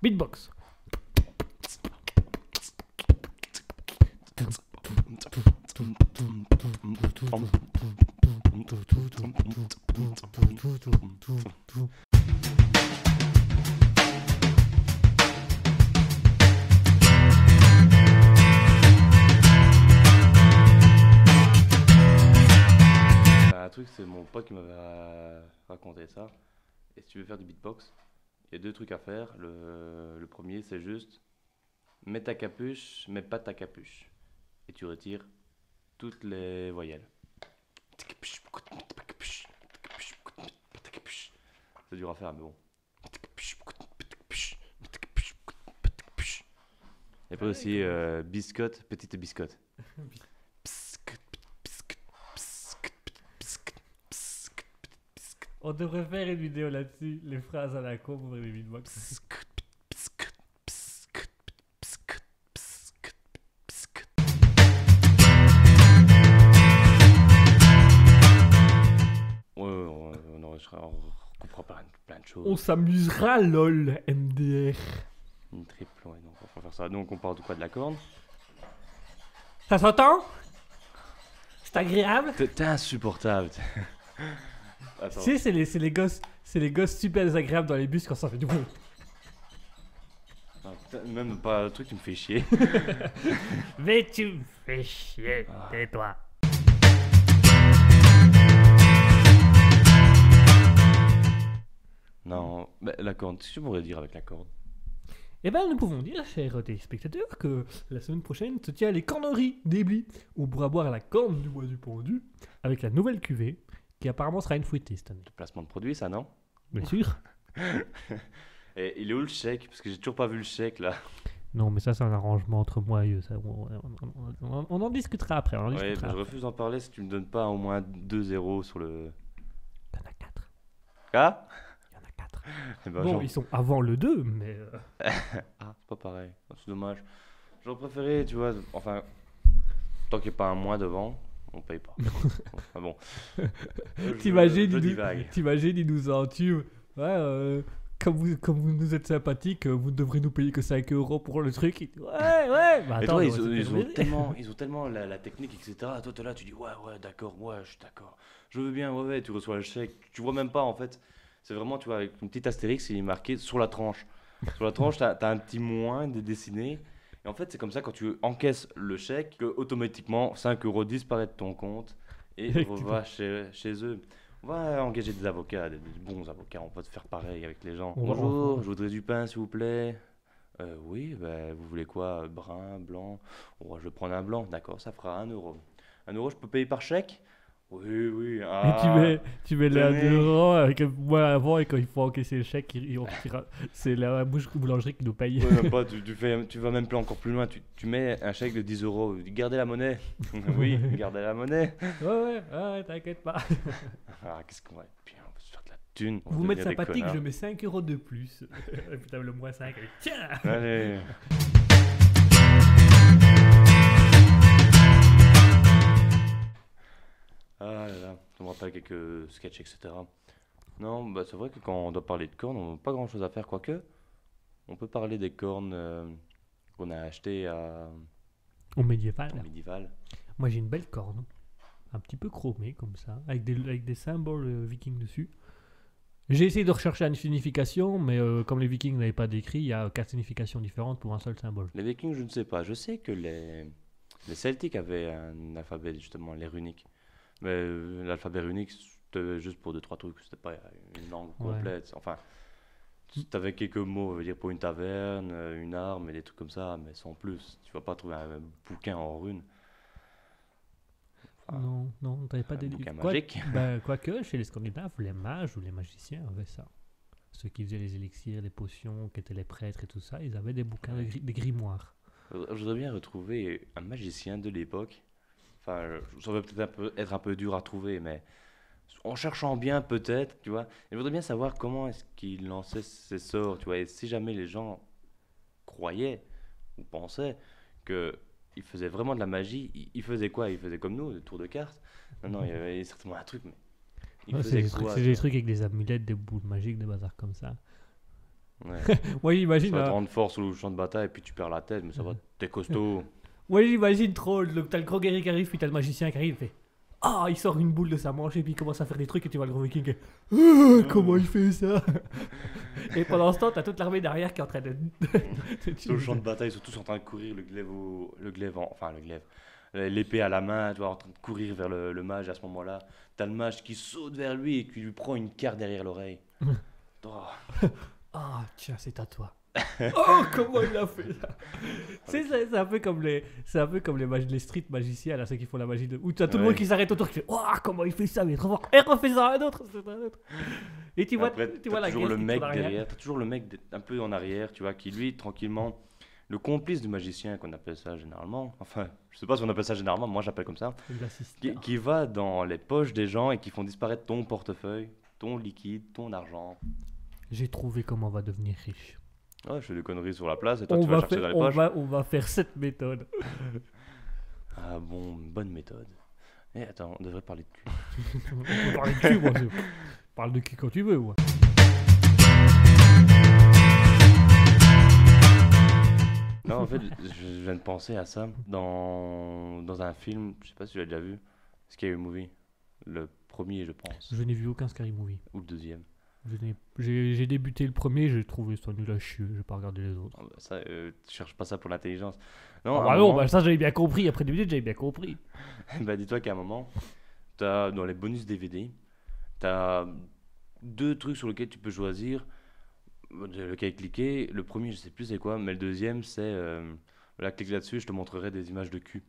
Beatbox. Un truc, c'est mon pote qui m'avait raconté ça. Et si tu veux faire du beatbox, il y a deux trucs à faire. Le premier, c'est juste mets ta capuche, mais pas ta capuche. Et tu retires toutes les voyelles. C'est dur à faire, mais bon. Et après aussi biscotte, petite biscotte. On devrait faire une vidéo là-dessus, les phrases à la con pour faire des beatbox. On comprend plein de choses. On s'amusera, lol, MDR. Une triple, ouais, donc on va faire ça. Donc on parle de quoi? De la corne? Ça s'entend? C'est agréable? T'es insupportable. Attends. Tu sais, c'est les gosses super désagréables dans les bus quand ça fait du bruit. Ah, même pas le truc, tu me fais chier. Mais tu me fais chier, tais-toi. Non, mais la corne, qu'est-ce que tu pourrais dire avec la corne? Eh ben, nous pouvons dire, chers téléspectateurs, que la semaine prochaine se tient les corneries d'Ebly. On pourra boire la corne du bois du pendu avec la nouvelle cuvée, qui apparemment sera une fruitée cette année. Le placement de produit, ça, non? Bien sûr. Et il est où le chèque? Parce que j'ai toujours pas vu le chèque, là. Non, mais ça, c'est un arrangement entre moi et eux. Ça, on en discutera après. On en Ouais, discutera je après. refuse d'en parler si tu me donnes pas au moins 2 0 sur le... Il y en a 4. Ah? Il y en a 4. Eh ben, Bon, genre- ils sont avant le 2, mais... Ah, c'est pas pareil. Ah, c'est dommage. J'aurais préféré, tu vois, enfin, tant qu'il n'y a pas un mois devant, on paye pas. Ah bon. T'imagines, je il nous- divague. t'imagines, il nous en tue. Ouais, comme vous nous êtes sympathique, vous ne devrez nous payer que 5 € pour le truc. Ouais, ouais. Bah, Mais attends, toi, on va se ils faire ont plaisir. ils ont tellement la technique, etc. Toi, t'es là, tu dis, ouais, d'accord, ouais, je suis d'accord. Je veux bien, ouais, tu reçois le chèque. Tu vois même pas, en fait. C'est vraiment, tu vois, avec une petite astérix, il est marqué sur la tranche. Sur la tranche, t'as un petit moins dessiné. Et en fait, c'est comme ça, quand tu encaisses le chèque, que automatiquement, 5 € disparaissent de ton compte et va chez eux. On va engager des avocats, des bons avocats. On va te faire pareil avec les gens. On va- Bonjour, je voudrais du pain, s'il vous plaît. Oui, ben, vous voulez quoi? Brun, blanc? Oh, je vais prendre un blanc. D'accord, ça fera 1 €. 1 €, je peux payer par chèque? Oui, oui. Et Ah, tu mets les 1 tenez. euro avec un mois avant et quand il faut encaisser le chèque, c'est la boulangerie qui nous paye. Ouais, même pas, tu vas même plus encore plus loin. Tu mets un chèque de 10 €. Gardez la monnaie. Oui, gardez la monnaie. Ouais, t'inquiète pas. Ah, qu'est-ce qu'on va être bien? On va se faire de la thune. On va Vous m'êtes devenir des sympathique, je connards. mets 5 € de plus. Et putain, le moins 5, allez, tiens. Allez. Ah là là, ça me rappelle quelques sketchs, etc. Non, bah c'est vrai que quand on doit parler de cornes, on n'a pas grand chose à faire, quoique. On peut parler des cornes qu'on a achetées Au médiéval. au médiéval. Moi, j'ai une belle corne. Un petit peu chromée, comme ça. Avec des symboles vikings dessus. J'ai essayé de rechercher une signification, mais comme les vikings n'avaient pas d'écrit, il y a 4 significations différentes pour un seul symbole. Les Vikings, je ne sais pas. Je sais que les Celtiques avaient un alphabet, justement, les runiques. Mais l'alphabet runique, c'était juste pour 2 3 trucs. C'était pas une langue Ouais. complète. Enfin, t'avais quelques mots, je veux dire, pour une taverne, une arme et des trucs comme ça, mais sans plus. Tu vas pas trouver un bouquin en runes. Enfin, Non, t'avais pas un des... bouquin Quoi- magique. Quoique, chez les Scandinaves, les mages ou les magiciens avaient ça. Ceux qui faisaient les élixirs, les potions, qui étaient les prêtres et tout ça, ils avaient des bouquins, des grimoires. Je voudrais bien retrouver un magicien de l'époque. Enfin, ça va peut-être être un peu dur à trouver, mais en cherchant bien, peut-être, tu vois. Et je voudrais bien savoir comment est-ce qu'il lançait ses sorts, tu vois. Et si jamais les gens croyaient ou pensaient que il faisait vraiment de la magie, il faisait quoi? Il faisait comme nous, des tours de cartes? Non, il y avait certainement un truc, mais il Ouais, faisait c'est quoi? des trucs avec des amulettes, des boules magiques, des bazars comme ça. Ouais. Moi, j'imagine. Ça va te rendre fort sur le champ de bataille et puis tu perds la tête, mais ça va, t'es costaud. Moi, j'imagine trop. T'as le gros guerrier qui arrive, puis t'as le magicien qui arrive, il fait. Ah, il sort une boule de sa manche et puis il commence à faire des trucs et tu vois le gros viking qui est, comment il fait ça? Et pendant ce temps, t'as toute l'armée derrière qui est en train de. Sur le champ de bataille, ils sont tous en train de courir, l'épée à la main, tu vois, en train de courir vers le mage à ce moment-là. T'as le mage qui saute vers lui et qui lui prend une carte derrière l'oreille. Oh. Ah, tiens, c'est à toi. Oh, comment il a fait ça? C'est un peu comme les street magiciens, là, ceux qui font la magie de. Où t'as tout le monde qui s'arrête autour qui fait oh, comment il fait ça, mais trop fort. Et refais ça à un autre. Et tu vois la toujours guerre le mec derrière. derrière, t'as toujours le mec un peu en arrière, tu vois, qui lui, tranquillement, le complice du magicien, qu'on appelle ça généralement, enfin, je sais pas si on appelle ça généralement, moi j'appelle comme ça, qui va dans les poches des gens et qui font disparaître ton portefeuille, ton liquide, ton argent. J'ai trouvé comment on va devenir riche. Ouais, je fais des conneries sur la place et toi tu vas chercher dans les poches. On va faire cette méthode. Ah bon, bonne méthode. Eh attends, on devrait parler de cul. On peut parler de cul, moi. Parle de cul quand tu veux, ouais. Non, en fait, je viens de penser à ça dans un film, je sais pas si tu l'as déjà vu, Scary Movie. Le premier, je pense. Je n'ai vu aucun Scary Movie. Ou le deuxième. J'ai débuté le premier, j'ai trouvé ça nul à chier, j'ai pas regardé les autres. Ah bah ça, tu cherches pas ça pour l'intelligence. Non, Ah bah non, bah ça j'avais bien compris, après 2 minutes j'avais bien compris. bah dis-toi qu'à un moment, dans les bonus DVD, t'as 2 trucs sur lesquels tu peux choisir lequel cliquer. Le premier, je sais plus c'est quoi, mais le deuxième, c'est là, clique là-dessus, je te montrerai des images de cul.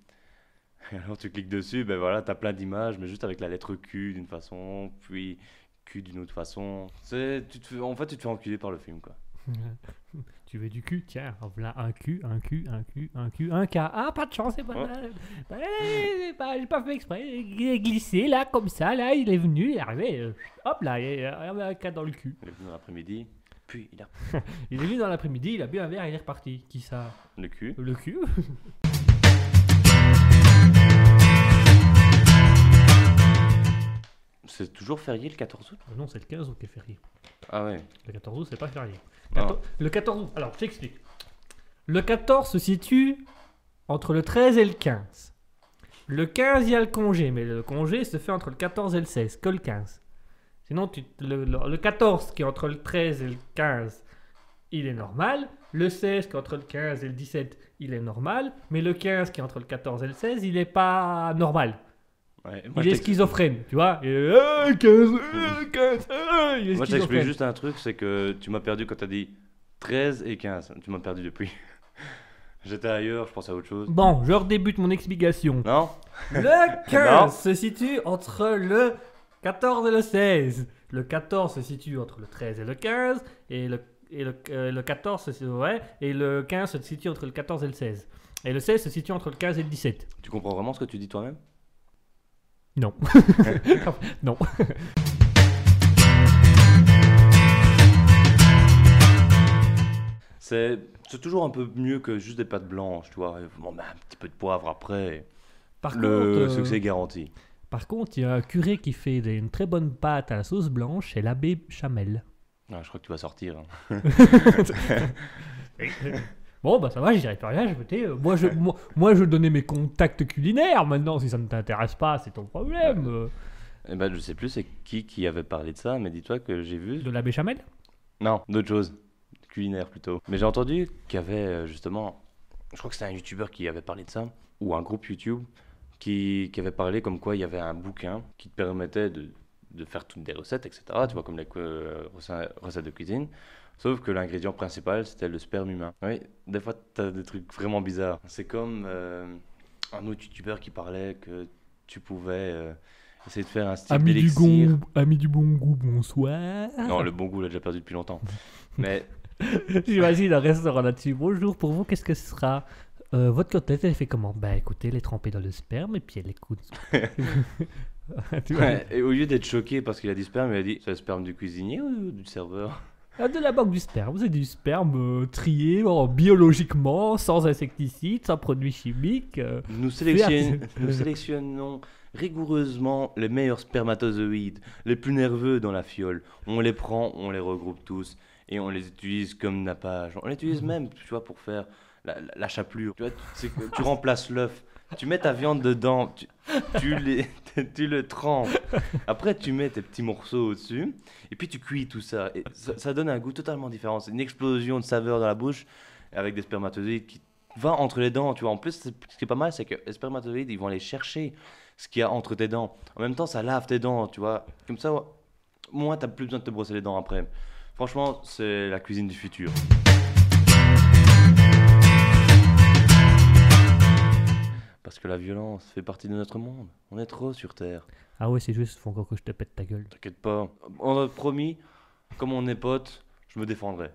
Et alors tu cliques dessus, ben voilà, t'as plein d'images, mais juste avec la lettre Q d'une façon, puis cul d'une autre façon. En fait, tu te fais enculer par le film, quoi. Tu veux du cul? Tiens, voilà un cul, un K. Ah, pas de chance, c'est pas mal. J'ai pas fait exprès. Il est glissé là, comme ça, là, il est venu, il est arrivé. Hop là, il y a un K dans le cul. Il est venu dans l'après-midi, puis il a... Il est venu dans l'après-midi, il a bu un verre, il est reparti. Qui ça? Le cul. Le cul. C'est toujours férié le 14 août? Non, c'est le 15 août qui est férié. Ah ouais. Le 14 août, c'est pas férié. Ah. Le 14 août, alors je t'explique. Le 14 se situe entre le 13 et le 15. Le 15, il y a le congé, mais le congé se fait entre le 14 et le 16, que le 15. Sinon, le 14 qui est entre le 13 et le 15, il est normal. Le 16 qui est entre le 15 et le 17, il est normal. Mais le 15 qui est entre le 14 et le 16, il est pas normal. Ouais, Il est schizophrène, tu vois. Il est, 15, 15, il est moi, je t'explique schizophrène. juste un truc, c'est que tu m'as perdu quand t'as dit 13 et 15. Tu m'as perdu depuis. J'étais ailleurs, je pensais à autre chose. Bon, je redébute mon explication. Non? Le 15 Non. se situe entre le 14 et le 16. Le 14 se situe entre le 13 et le 15. Et le 14 et le 15 se situe entre le 14 et le 16. Et le 16 se situe entre le 15 et le 17. Tu comprends vraiment ce que tu dis toi-même? Non. Non. C'est toujours un peu mieux que juste des pâtes blanches, tu vois. Bon, ben, un petit peu de poivre après. Par Le contre, succès est garanti. Par contre, il y a un curé qui fait une très bonne pâte à la sauce blanche, c'est l'abbé Chamel. Ah, je crois que tu vas sortir. Hein. Bon, bah ça va, je dirais plus rien. Moi, je donnais mes contacts culinaires. Maintenant, si ça ne t'intéresse pas, c'est ton problème. Eh ben, je sais plus c'est qui avait parlé de ça, mais dis-toi que j'ai vu. De l'abbé Chamel? Non, d'autres choses. Culinaire plutôt. Mais j'ai entendu qu'il y avait justement. Je crois que c'était un youtubeur qui avait parlé de ça, ou un groupe YouTube qui avait parlé comme quoi il y avait un bouquin qui te permettait de faire toutes des recettes, etc. Tu vois, comme les recettes de cuisine. Sauf que l'ingrédient principal, c'était le sperme humain. Oui, des fois, t'as des trucs vraiment bizarres. C'est comme un autre youtubeur qui parlait que tu pouvais essayer de faire un style d'élixir. Ami du bon goût, bonsoir. Non, le bon goût, l'a déjà perdu depuis longtemps. Mais J'imagine un restaurant là-dessus. Bonjour, pour vous, qu'est-ce que ce sera? Votre côtelette, elle fait comment? Bah écoutez, elle est trempée dans le sperme et puis elle écoute. Tu vois, ouais, et au lieu d'être choqué parce qu'il a dit sperme, il a dit c'est le sperme du cuisinier ou du serveur? de la banque du sperme, c'est du sperme trié biologiquement, sans insecticides, sans produits chimiques. Nous sélectionnons rigoureusement les meilleurs spermatozoïdes, les plus nerveux dans la fiole. On les prend, on les regroupe tous et on les utilise comme nappage. On les utilise même, tu vois, pour faire la chapelure. Tu vois, c'est que tu remplaces l'œuf. Tu mets ta viande dedans, tu le trempes. Après, tu mets tes petits morceaux au-dessus, et puis tu cuis tout ça. Et ça donne un goût totalement différent. C'est une explosion de saveur dans la bouche, avec des spermatozoïdes qui vont entre les dents. Tu vois. En plus, ce qui est pas mal, c'est que les spermatozoïdes, ils vont aller chercher ce qu'il y a entre tes dents. En même temps, ça lave tes dents, tu vois. Comme ça, moins, t'as plus besoin de te brosser les dents après. Franchement, c'est la cuisine du futur. Parce que la violence fait partie de notre monde. On est trop sur Terre. Ah ouais, c'est juste, faut encore que je te pète ta gueule. T'inquiète pas. On a promis, comme on est potes, je me défendrai.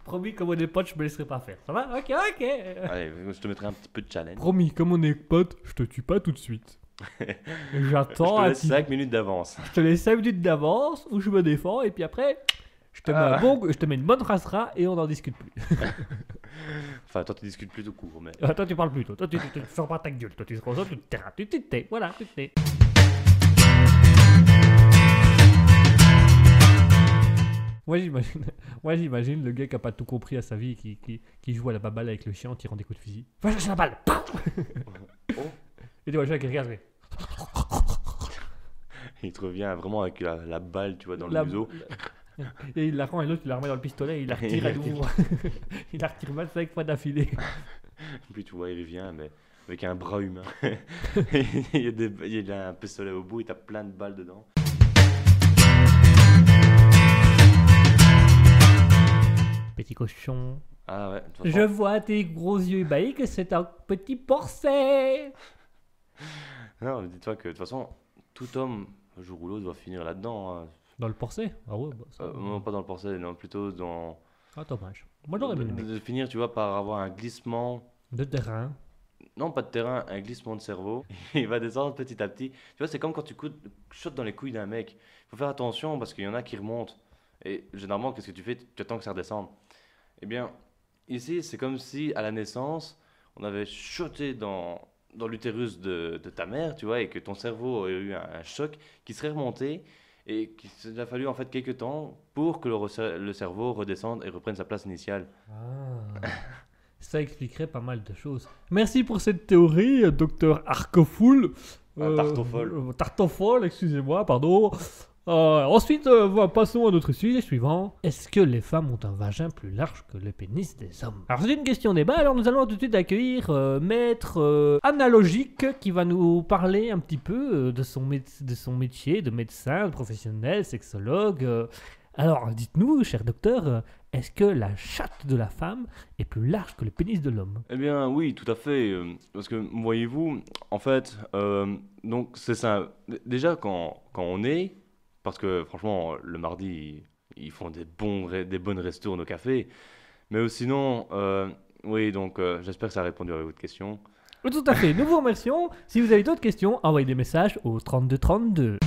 Promis, comme on est potes, je me laisserai pas faire. Ça va? Ok. Allez, je te mettrai un petit peu de challenge. Promis, comme on est potes, je te tue pas tout de suite. Je J'attends te un laisse petit... 5 minutes d'avance. Je te laisse 5 minutes d'avance où je me défends et puis après, je te mets une bonne rasera et on n'en discute plus. Enfin, toi, tu discutes plutôt court, mais... Toi, tu parles plus. Toi, tu fermes pas ta gueule. Toi, tu te concentres, tu te terrains, tu te tais. Voilà, tu te tais. Moi, j'imagine le gars qui a pas tout compris à sa vie, qui joue à la baballe avec le chien en tirant des coups de fusil. Va chercher la balle. Oh. Et tu vois le chien qui regarde. Mais... Il te revient vraiment avec la balle, tu vois, dans le La- museau. Et il la rend et l'autre il la remet dans le pistolet et il la retire à nouveau. Il la retire 25 fois d'affilée. Puis tu vois, il revient, mais avec un bras humain. Il a un pistolet au bout, il a plein de balles dedans. Petit cochon. Ah ouais, de toute façon- Je vois tes gros yeux ébahis que c'est un petit porcet. Non, mais dis-toi que de toute façon, tout homme, un jour ou l'autre, doit finir là-dedans. Hein. Dans le porcet? Ah ouais, bah ça... Non, pas dans le porcel, non, plutôt dans... Ah, dommage. Moi, j'aurais bien aimé. de finir, tu vois, par avoir un glissement... De terrain. Non, pas de terrain, un glissement de cerveau. Il va descendre petit à petit. Tu vois, c'est comme quand tu shootes dans les couilles d'un mec. Il faut faire attention parce qu'il y en a qui remontent. Et généralement, qu'est-ce que tu fais? Tu attends que ça redescende. Eh bien, ici, c'est comme si, à la naissance, on avait shooté dans l'utérus de ta mère, tu vois, et que ton cerveau aurait eu un choc qui serait remonté et qu'il a fallu en fait quelques temps pour que le cerveau redescende et reprenne sa place initiale. Ah. Ça expliquerait pas mal de choses. Merci pour cette théorie, docteur Arcofoul. Tartoffol. Tartoffol, excusez-moi, pardon. Ensuite, passons à notre sujet suivant. Est-ce que les femmes ont un vagin plus large que le pénis des hommes? Alors c'est une question débat, alors nous allons tout de suite accueillir Maître Analogique qui va nous parler un petit peu de son métier de médecin, de professionnel, sexologue. Alors dites-nous, cher docteur, est-ce que la chatte de la femme est plus large que le pénis de l'homme? Eh bien, oui, tout à fait. Parce que, voyez-vous, en fait, donc c'est ça. Déjà, quand on est, parce que franchement, le mardi, ils font des bonnes restos au café. Mais sinon, oui, donc j'espère que ça a répondu à votre question. Tout à fait, nous vous remercions. Si vous avez d'autres questions, envoyez des messages au 3232.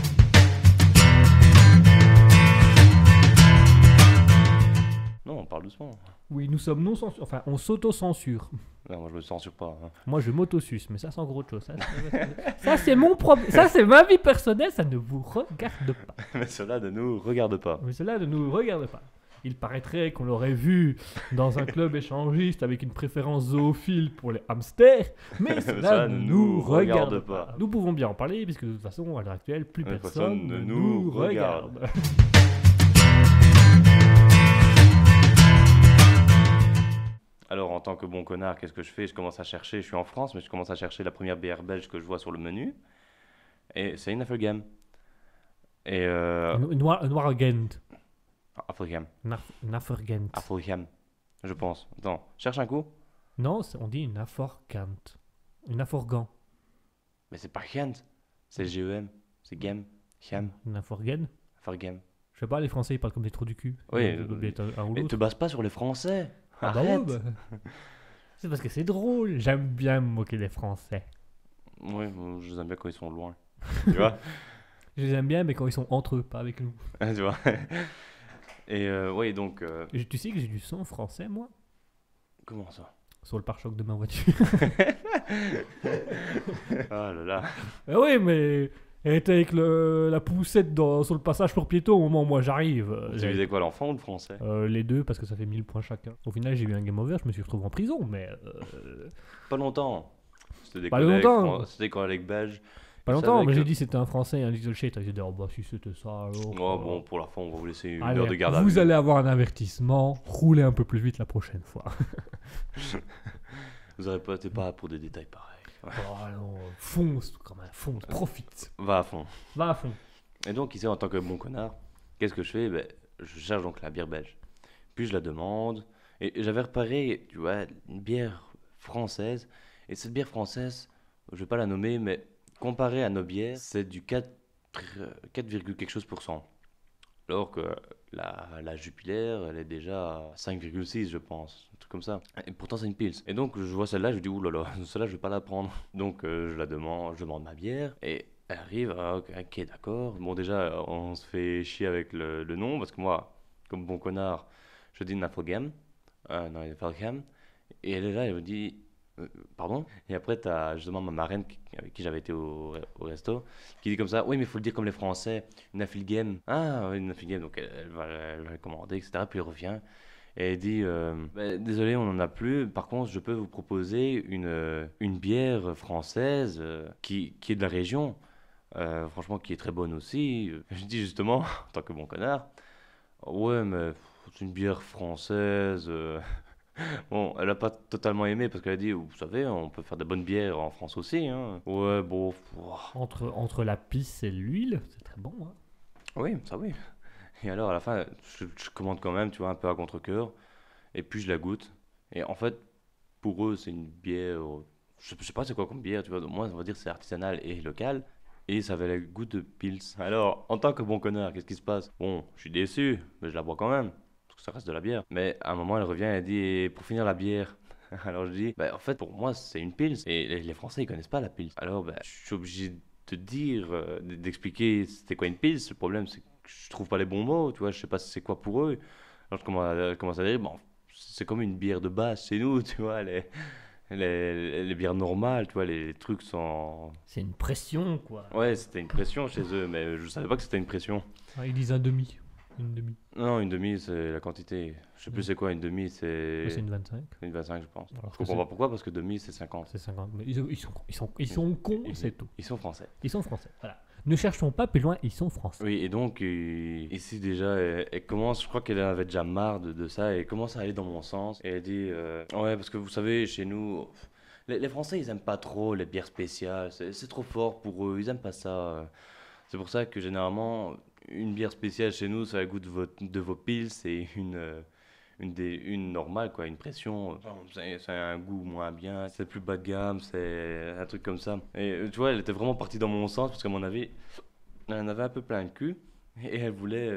Non, on parle doucement. Oui, nous sommes non censure. Enfin, on s'auto-censure. Non, moi, je me censure pas. Hein. Moi, je m'auto-suce, mais ça, c'est encore autre chose. Ça, c'est mon problème. Ça, c'est ma vie personnelle. Ça ne vous regarde pas. Mais cela ne nous regarde pas. Mais cela ne nous regarde pas. Il paraîtrait qu'on l'aurait vu dans un club échangiste avec une préférence zoophile pour les hamsters, mais cela ne nous regarde pas. Nous pouvons bien en parler, puisque de toute façon, à l'heure actuelle, plus personne ne nous regarde. Alors, en tant que bon connard, qu'est-ce que je fais? Je commence à chercher, je suis en France, mais je commence à chercher la première bière belge que je vois sur le menu. Et c'est une Affelgem. Et Noirgent. Affelgem. Nafergent. Affelgem, je pense. Attends, cherche un coup. Non, on dit une aforgant. Une aforgan. Mais c'est pas Gent, c'est G-E-M. C'est Gem. Gem. Une aforgen. Affelgem. Je sais pas, les Français ils parlent comme des trous du cul. Oui, Un ou mais l'autre. te base pas sur les Français. Ah bah ouais, Arrête. bah. C'est parce que c'est drôle. J'aime bien me moquer des Français. Oui, je les aime bien quand ils sont loin. Tu vois? Je les aime bien, mais quand ils sont entre eux, pas avec nous. Tu vois? Et oui, donc... Et tu sais que j'ai du sang français, moi, comment ça? sur le pare-choc de ma voiture. Ah là là. Ah oui, mais Elle était avec la poussette sur le passage pour piétons au moment où moi j'arrive. Tu visais quoi, l'enfant ou le français? Les deux, parce que ça fait 1000 points chacun. Au final, j'ai eu un game over, je me suis retrouvé en prison, mais... Pas longtemps. C'était des Pas collègues, longtemps. c'était des collègues belges. Pas Ils longtemps, savaient mais que- j'ai dit c'était un français, un little shit. J'ai dit, oh bah si c'était ça alors... Oh, bon, pour la fin, on va vous laisser une Allez, heure de garde à vous vue. allez avoir un avertissement, roulez un peu plus vite la prochaine fois. Vous n'aurez pas été pas pour des détails pareils. Ouais. Oh non, fonce quand même, fonce, profite. Va à fond. Va à fond. Et donc, ici, en tant que bon connard, qu'est-ce que je fais? Ben, je cherche donc la bière belge. Puis je la demande. Et j'avais repéré, tu vois, une bière française. Et cette bière française, je vais pas la nommer, mais comparée à nos bières, c'est du 4, 4, quelque chose pour cent. Alors que la Jupiler, elle est déjà à 5,6, je pense. Un truc comme ça. Et pourtant, c'est une Pils. Et donc, je vois celle-là, je dis, ouh là là, celle-là, je vais pas la prendre. Donc, je la demande, je demande ma bière. Et elle arrive, ah, ok, d'accord. Bon, déjà, on se fait chier avec le nom, parce que moi, comme bon connard, je dis Nafelgem. Non, Nafelgem. Et elle est là, elle me dit, pardon. Et après, t'as justement ma marraine avec qui j'avais été au resto, qui dit comme ça, oui, mais il faut le dire comme les Français, une Nafelgem. Ah, oui, une Nafelgem. Donc, elle va commander, etc. Puis elle revient. Et elle dit, bah, désolé, on n'en a plus. Par contre, je peux vous proposer une bière française qui est de la région. Franchement, qui est très bonne aussi. Je dis justement, en tant que bon connard, ouais, mais c'est une bière française. Bon, elle a pas totalement aimé parce qu'elle a dit, vous savez, on peut faire de bonnes bières en France aussi, hein. Ouais, bon, ouah. Entre la pisse et l'huile, c'est très bon. Hein. Oui, ça oui. Et alors, à la fin, je commande quand même, tu vois, un peu à contre-cœur. Et puis, je la goûte. Et en fait, pour eux, c'est une bière. Je sais pas c'est quoi comme bière, tu vois. Moi, on va dire que c'est artisanal et local. Et ça avait le goût de Pils. Alors, en tant que bon connard, qu'est-ce qui se passe? Bon, je suis déçu, mais je la bois quand même. Parce que ça reste de la bière. Mais à un moment, elle revient et elle dit, et pour finir la bière. Alors, je dis, bah, en fait, pour moi, c'est une Pils. Et les Français, ils connaissent pas la Pils. Alors, bah, je suis obligé de te dire, d'expliquer c'était quoi une Pils. Le problème, c'est que je trouve pas les bons mots, tu vois. Je sais pas c'est quoi pour eux. Alors, je commence à dire, bon, c'est comme une bière de base chez nous, tu vois. Les bières normales, tu vois, les trucs sans. C'est une pression, quoi. Ouais, c'était une pression chez eux, mais je savais pas que c'était une pression. Ah, ils disent un demi. Une demi. Non, une demi, c'est la quantité. Je sais plus Mm. c'est quoi, une demi, c'est. Mais c'est une 25. Une 25, je pense. Alors Je que comprends pas pourquoi, parce que demi, c'est 50. c'est 50. Mais ils sont cons, c'est tout. Ils sont français. Ils sont français. Voilà. Ne cherchons pas plus loin, ils sont français. Oui, et donc, ici déjà, elle commence, je crois qu'elle avait déjà marre de ça, et elle commence à aller dans mon sens. Et elle dit, ouais, parce que vous savez, chez nous, les Français, ils aiment pas trop les bières spéciales, c'est trop fort pour eux, ils aiment pas ça. C'est pour ça que généralement, une bière spéciale chez nous, ça a le goût de vos pils, et une normale, quoi, une pression. C'est un goût moins bien, c'est plus bas de gamme, c'est un truc comme ça. Et tu vois, elle était vraiment partie dans mon sens, parce qu'à mon avis, elle en avait un peu plein le cul. Et elle voulait,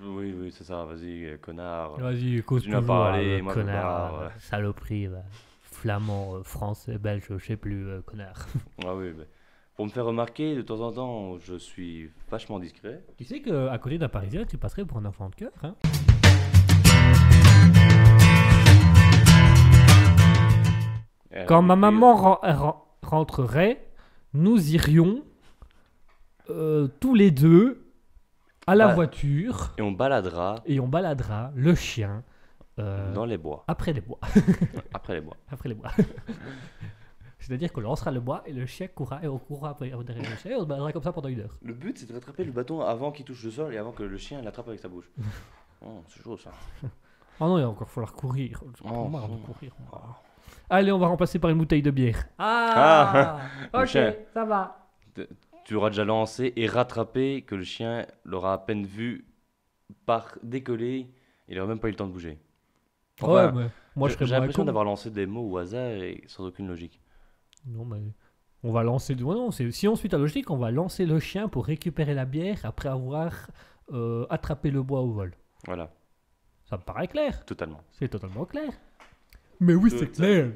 oui, oui, c'est ça, vas-y, connard. Vas-y, cause Continue à toujours, parler, moi je me connard, barre, ouais. saloperie, va. Flamand, français, belge, je sais plus, connard. Ah oui, mais pour me faire remarquer, de temps en temps, je suis vachement discret. Tu sais qu'à côté d'un Parisien, tu passerais pour un enfant de cœur, hein. Et elle Quand a ma dit, maman rentrerait, nous irions tous les deux à la Bah. voiture Et on baladera et on baladera le chien dans les bois, après les bois. après les bois. Après les bois. C'est-à-dire qu'on lancera le bois et le chien courra et on courra après derrière le chien et on se baladera comme ça pendant 1 heure. Le but, c'est de rattraper le bâton avant qu'il touche le sol et avant que le chien l'attrape avec sa bouche. Oh, c'est chaud ça. Oh non, il va encore falloir courir. J'en ai Oh, marre de oh. courir. Oh. Allez, on va remplacer par une bouteille de bière. Ah, le ok, chien. ça va. Tu auras déjà lancé et rattrapé que le chien l'aura à peine vu par décoller. Il n'aura même pas eu le temps de bouger. Ouais, Enfin, mais moi je j'ai serais moins l'impression con. d'avoir lancé des mots au hasard et sans aucune logique. Non, mais on va lancer. Ouais, non, si on suit ta logique, on va lancer le chien pour récupérer la bière après avoir attrapé le bois au vol. Voilà, Ça me paraît clair. totalement. C'est totalement clair. Mais oui, c'est Tout- clair.